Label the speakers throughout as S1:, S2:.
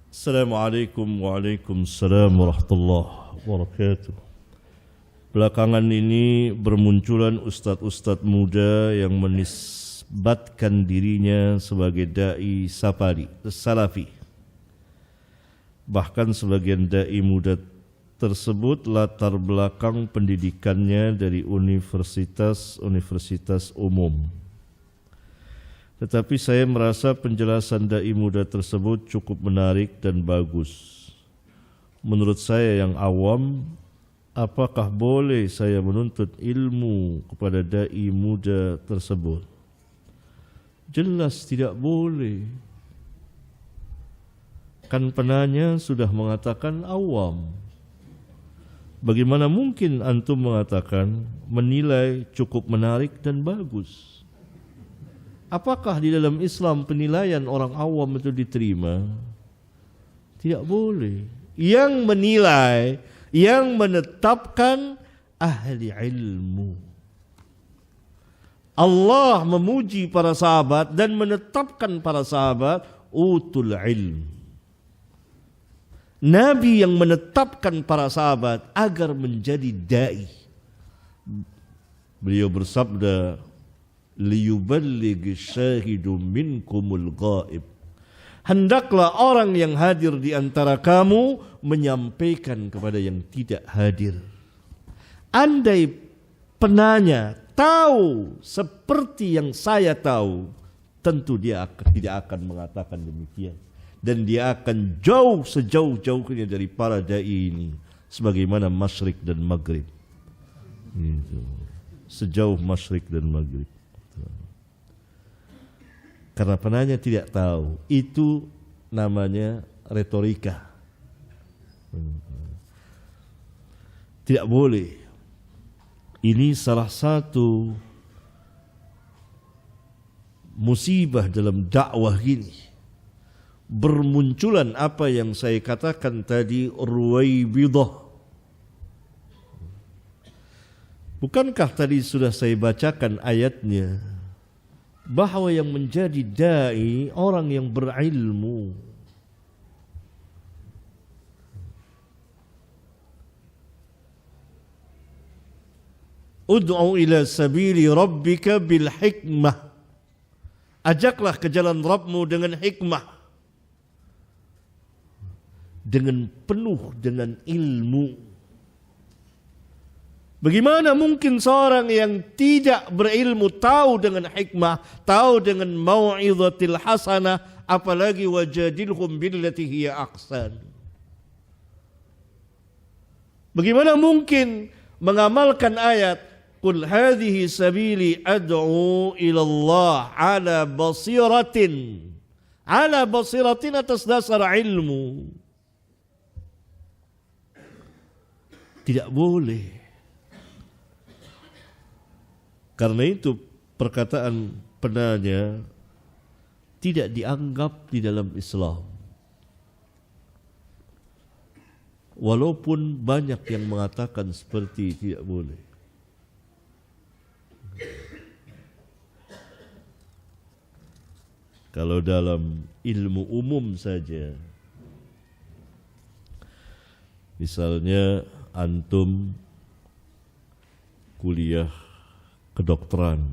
S1: Assalamualaikum waalaikumsalam warahmatullahi wabarakatuh. Belakangan ini bermunculan ustadz-ustadz muda yang menisbatkan dirinya sebagai da'i salafi. Bahkan sebagian da'i muda tersebut latar belakang pendidikannya dari universitas umum. Tetapi saya merasa penjelasan da'i muda tersebut cukup menarik dan bagus. Menurut saya yang awam, apakah boleh saya menuntut ilmu kepada da'i muda tersebut? Jelas tidak boleh. Kan penanya sudah mengatakan awam. Bagaimana mungkin antum mengatakan menilai cukup menarik dan bagus? Apakah di dalam Islam penilaian orang awam itu diterima? Tidak boleh. Yang menilai, yang menetapkan ahli ilmu. Allah memuji para sahabat dan menetapkan para sahabat utul ilm. Nabi yang menetapkan para sahabat agar menjadi da'i. Beliau bersabda, liyuballigh syahidu minkumul ghaib. Hendaklah orang yang hadir di antara kamu menyampaikan kepada yang tidak hadir. Andai penanya tahu seperti yang saya tahu, tentu dia tidak akan mengatakan demikian. Dan dia akan sejauh-jauhnya dari para da'i ini, sebagaimana masyrik dan maghrib. Sejauh masyrik dan maghrib. Karena penanya tidak tahu, itu namanya retorika. Tidak boleh. Ini salah satu musibah dalam dakwah ini. Bermunculan apa yang saya katakan tadi, ruwaibidah. Bukankah tadi sudah saya bacakan ayatnya, bahwa yang menjadi da'i orang yang berilmu. Ud'u ila sabili rabbika bil hikmah. Ajaklah ke jalan Rabbmu dengan hikmah. Dengan penuh dengan ilmu. Bagaimana mungkin seorang yang tidak berilmu tahu dengan hikmah, tahu dengan mau'izatil hasanah, apalagi wajadilhum billati hiya ahsan. Bagaimana mungkin mengamalkan ayat qul hadhihi sabili ad'u ila Allah ala basiratin atas dasar ilmu. Tidak boleh. Karena itu perkataan penanya tidak dianggap di dalam Islam. Walaupun banyak yang mengatakan seperti tidak boleh. Kalau dalam ilmu umum saja, misalnya antum kuliah kedokteran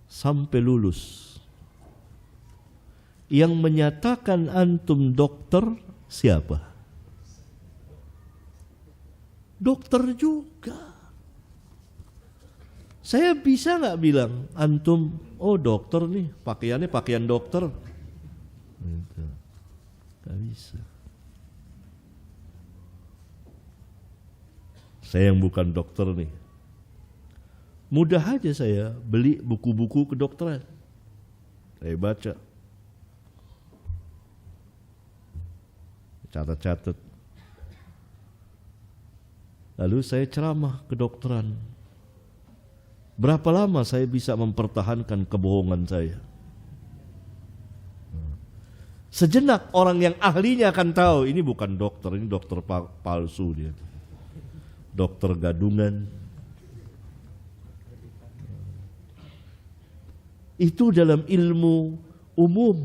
S1: sampai lulus, yang menyatakan antum dokter siapa? Dokter juga. Saya bisa nggak bilang antum, oh dokter nih, pakaiannya pakaian dokter? Nggak bisa. Saya yang bukan dokter nih, mudah aja saya beli buku-buku kedokteran, saya baca, catat-catat, lalu saya ceramah kedokteran. Berapa lama saya bisa mempertahankan kebohongan saya? Sejenak orang yang ahlinya akan tahu ini bukan dokter, ini dokter palsu dia, dokter gadungan. Itu dalam ilmu umum.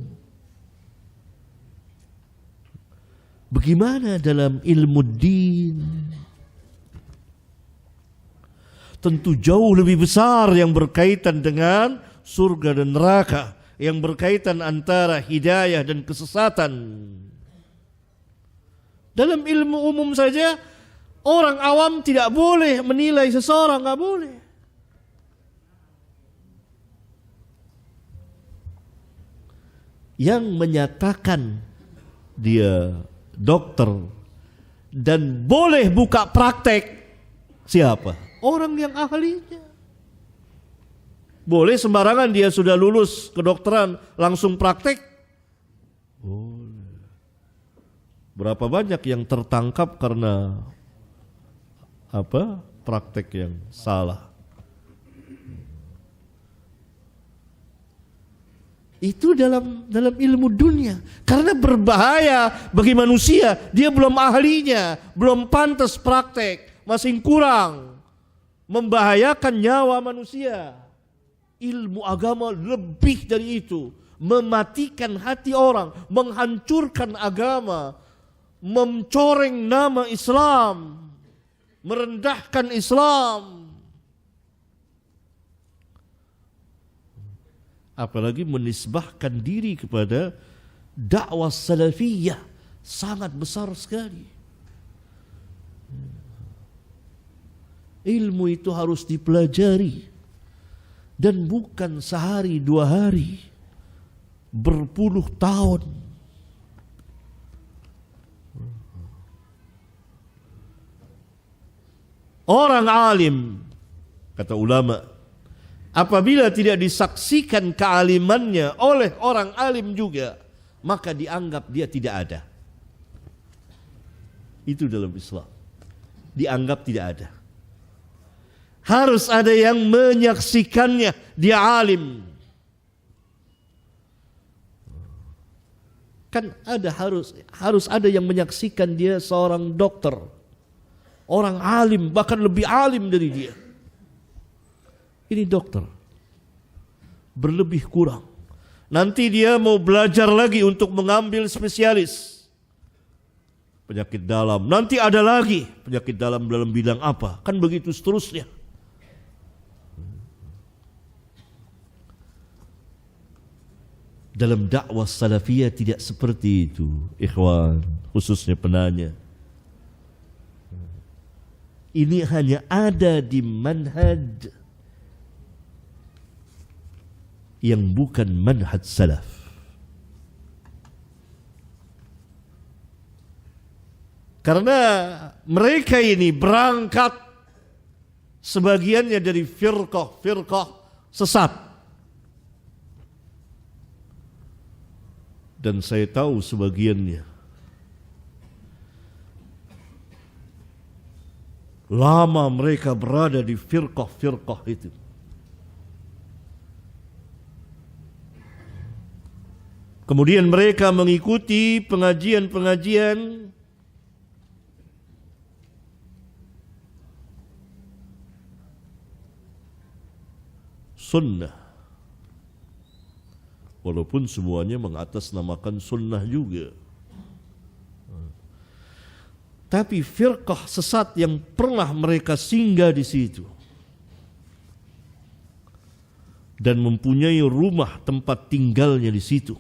S1: Bagaimana dalam ilmu din? Tentu jauh lebih besar yang berkaitan dengan surga dan neraka, yang berkaitan antara hidayah dan kesesatan. Dalam ilmu umum saja, orang awam tidak boleh menilai seseorang, nggak boleh. Yang menyatakan dia dokter dan boleh buka praktek siapa? Orang yang ahlinya. Boleh sembarangan dia sudah lulus kedokteran langsung praktek? Boleh. Berapa banyak yang tertangkap karena praktek yang salah? Itu dalam ilmu dunia. Karena berbahaya bagi manusia. Dia belum ahlinya, belum pantas praktek, masih kurang. Membahayakan nyawa manusia. Ilmu agama lebih dari itu. Mematikan hati orang, menghancurkan agama, mencoreng nama Islam, merendahkan Islam. Apalagi menisbahkan diri kepada dakwah salafiyah, sangat besar sekali. Ilmu itu harus dipelajari dan bukan sehari dua hari, berpuluh tahun. Orang alim, kata ulama, apabila tidak disaksikan kealimannya oleh orang alim juga, maka dianggap dia tidak ada. Itu dalam Islam, dianggap tidak ada. Harus ada yang menyaksikannya, dia alim. Kan harus ada yang menyaksikan dia seorang dokter, orang alim, bahkan lebih alim dari dia. Ini dokter, berlebih kurang. Nanti dia mau belajar lagi untuk mengambil spesialis penyakit dalam. Nanti ada lagi penyakit dalam bidang apa? Kan begitu seterusnya. Dalam dakwah salafiyah tidak seperti itu, ikhwan, khususnya penanya. Ini hanya ada di manhaj yang bukan manhaj salaf. Karena mereka ini berangkat sebagiannya dari firqah sesat. Dan saya tahu sebagiannya lama mereka berada di firqah itu. Kemudian mereka mengikuti pengajian-pengajian sunnah. Walaupun semuanya mengatasnamakan sunnah juga. Tapi firqah sesat yang pernah mereka singgah di situ dan mempunyai rumah tempat tinggalnya di situ,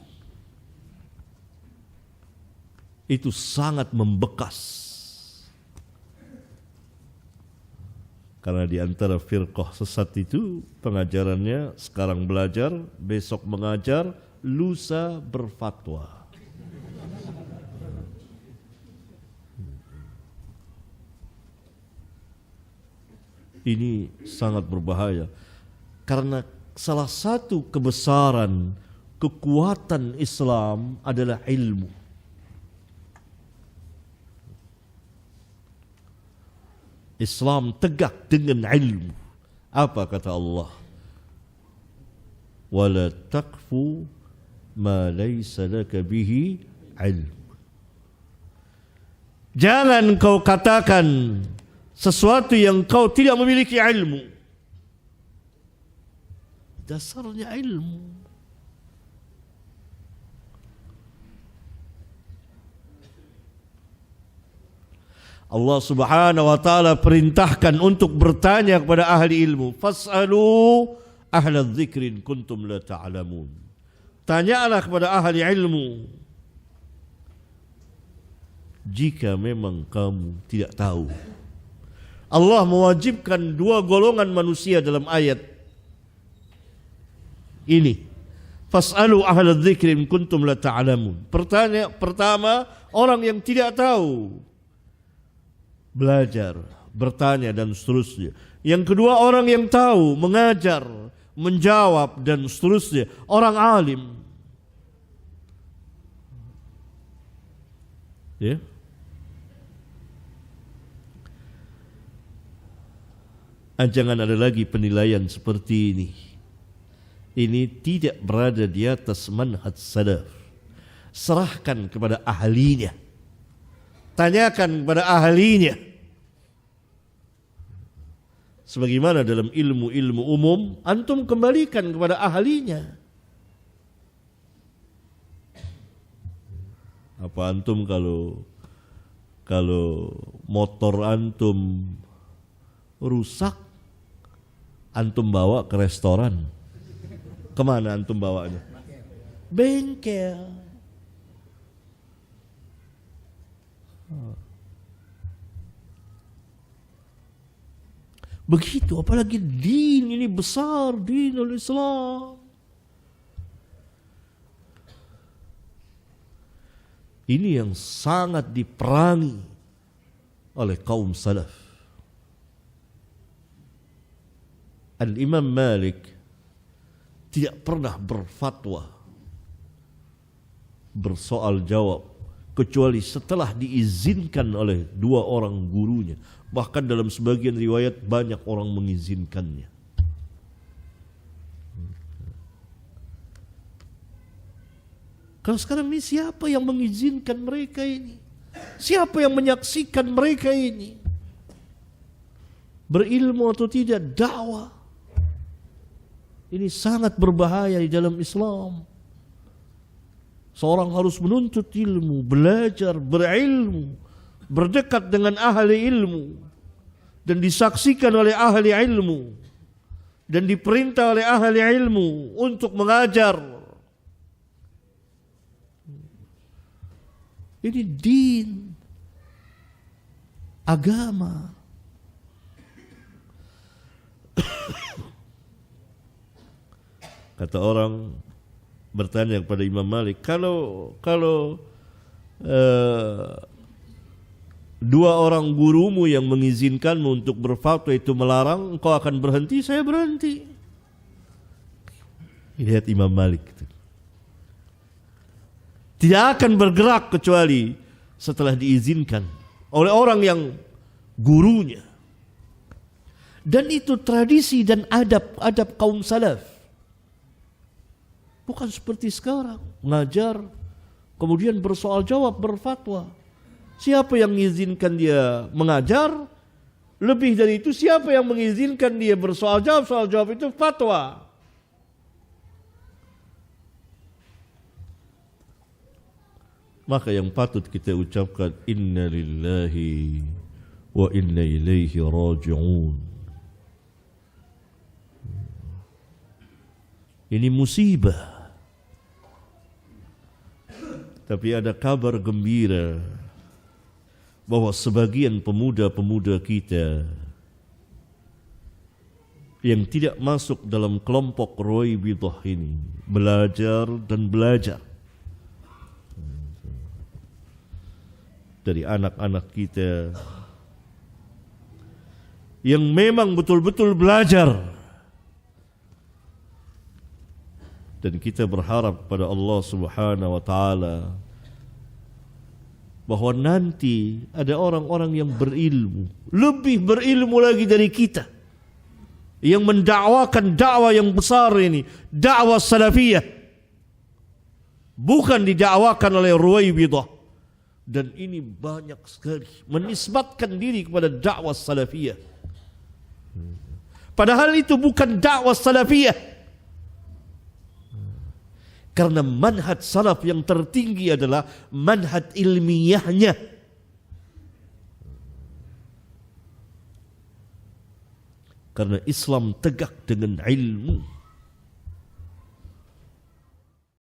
S1: itu sangat membekas. Karena di antara firqah sesat itu pengajarannya sekarang belajar, besok mengajar, lusa berfatwa. Ini sangat berbahaya. Karena salah satu kebesaran, kekuatan Islam adalah ilmu. Islam tegak dengan ilmu. Apa kata Allah? Wala taqfu ma laysa laka bihi ilm. Jangan kau katakan sesuatu yang kau tidak memiliki ilmu. Dasarnya ilmu. Allah Subhanahu wa taala perintahkan untuk bertanya kepada ahli ilmu. Fas'alu ahla dzikrin kuntum la ta'lamun. Tanyalah kepada ahli ilmu jika memang kamu tidak tahu. Allah mewajibkan dua golongan manusia dalam ayat ini. Fas'alu ahla dzikri in kuntum la ta'lamun. Pertama, orang yang tidak tahu belajar, bertanya dan seterusnya. Yang kedua, orang yang tahu mengajar, menjawab dan seterusnya, orang alim. Ya. Jangan ada lagi penilaian seperti ini. Ini tidak berada di atas manhaj salaf. Serahkan kepada ahlinya. Tanyakan kepada ahlinya. Sebagaimana dalam ilmu-ilmu umum, antum kembalikan kepada ahlinya. Apa antum kalau motor antum rusak, antum bawa ke restoran, kemana antum bawanya? Bengkel. Begitu, apalagi din ini besar, dinul Islam. Ini yang sangat diperangi oleh kaum salaf. Al-Imam Malik tidak pernah berfatwa, bersoal jawab, kecuali setelah diizinkan oleh dua orang gurunya. Bahkan dalam sebagian riwayat banyak orang mengizinkannya. Kalau sekarang ini siapa yang mengizinkan mereka ini? Siapa yang menyaksikan mereka ini? Berilmu atau tidak, dakwah. Ini sangat berbahaya di dalam Islam. Seorang harus menuntut ilmu, belajar, berilmu, berdekat dengan ahli ilmu, dan disaksikan oleh ahli ilmu, dan diperintah oleh ahli ilmu untuk mengajar. Ini din, agama. Kata orang bertanya kepada Imam Malik, kalau dua orang gurumu yang mengizinkanmu untuk berfatwa itu melarang, engkau akan berhenti? Saya berhenti. Lihat Imam Malik. Tidak akan bergerak kecuali setelah diizinkan oleh orang yang gurunya. Dan itu tradisi dan adab kaum salaf. Bukan seperti sekarang, ngajar, kemudian bersoal jawab, berfatwa. Siapa yang mengizinkan dia mengajar? Lebih dari itu, siapa yang mengizinkan dia bersoal jawab? Soal jawab itu fatwa. Maka yang patut kita ucapkan, inna lillahi wa inna ilaihi raji'un. Ini musibah. Tapi ada kabar gembira bahwa sebagian pemuda-pemuda kita yang tidak masuk dalam kelompok Ruwaibidah ini belajar dan belajar. Dari anak-anak kita yang memang betul-betul belajar. Dan kita berharap pada Allah Subhanahu wa taala bahwa nanti ada orang-orang yang berilmu, lebih berilmu lagi dari kita, yang mendakwakan dakwah yang besar ini, dakwah salafiyah, bukan didakwakan oleh Ruwaibidah. Dan ini banyak sekali menisbatkan diri kepada dakwah salafiyah, padahal itu bukan dakwah salafiyah. Karena manhaj salaf yang tertinggi adalah manhaj ilmiahnya. Karena Islam tegak dengan ilmu.